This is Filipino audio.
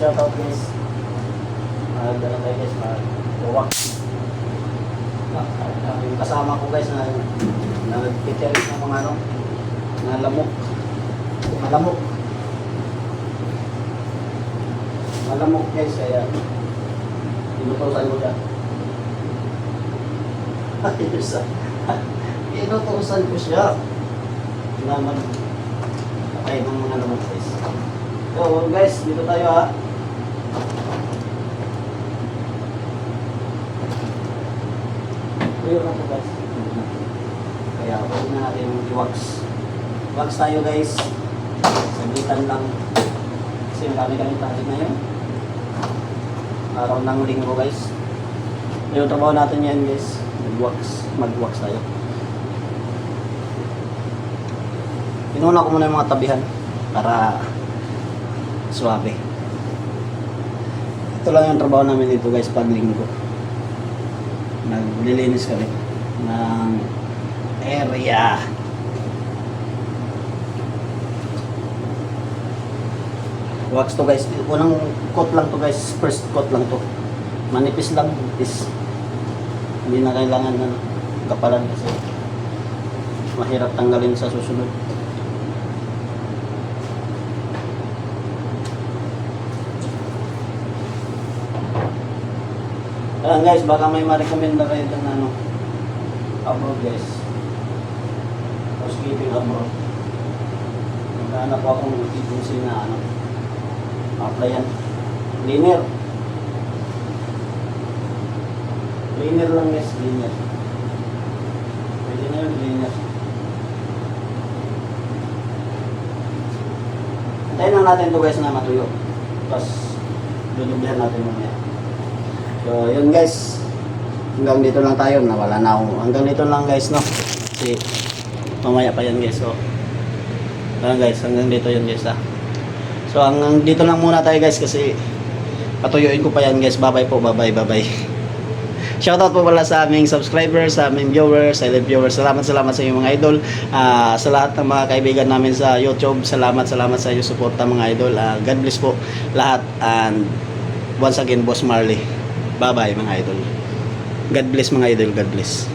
shoutout guys. Dala tayo guys, mag-walk. Yung kasama ko guys na nag-picturing ng mga ano, na lamok. Malamok. Malamok guys, kaya inutusan ko siya. Inutusan ko siya na mag-patay ng mga lamok guys. So guys, dito tayo ha. Ayun lang po guys. Kaya huwag na natin i-wax. Wax tayo guys. Saglitan lang. Kasi marami-kami tayo ngayon. Araw ng linggo guys. Yung trabaho natin yan guys. Mag-wax tayo. Inuna ko muna yung mga tabihan para suwabe. Ito lang yung trabaho namin dito guys pag linggo. Naglilinis kami ng area. Wax to guys. Unang coat lang to guys. First coat lang to. Manipis lang. Is hindi na kailangan ng kapalan kasi mahirap tanggalin sa susunod. Ayan guys, baka may ma-recommenda kayo ng ano, abroad guys. Housekeeping abroad. Maghanap po akong agency na ano, applyan. Cleaner. Cleaner lang guys, cleaner. Pwede na yung cleaner. Antayin lang natin ito guys na matuyo. Tapos, dudublihan natin mamaya. So, yun guys. Hanggang dito lang tayo. Nawala na ako. Hanggang dito lang guys, no? Kasi, mamaya pa yan guys. So, guys, hanggang dito yun guys, ha? So, hanggang dito lang muna tayo guys kasi patuyuin ko pa yan guys. Bye-bye po. Bye-bye. Bye-bye. Shoutout po pala sa aming subscribers, sa aming viewers, silent viewers. Salamat sa inyong mga idol. Sa lahat ng mga kaibigan namin sa YouTube, salamat sa inyong suporta mga idol. God bless po lahat. And once again, Boss Marley. Bye-bye mga idol. God bless mga idol. God bless.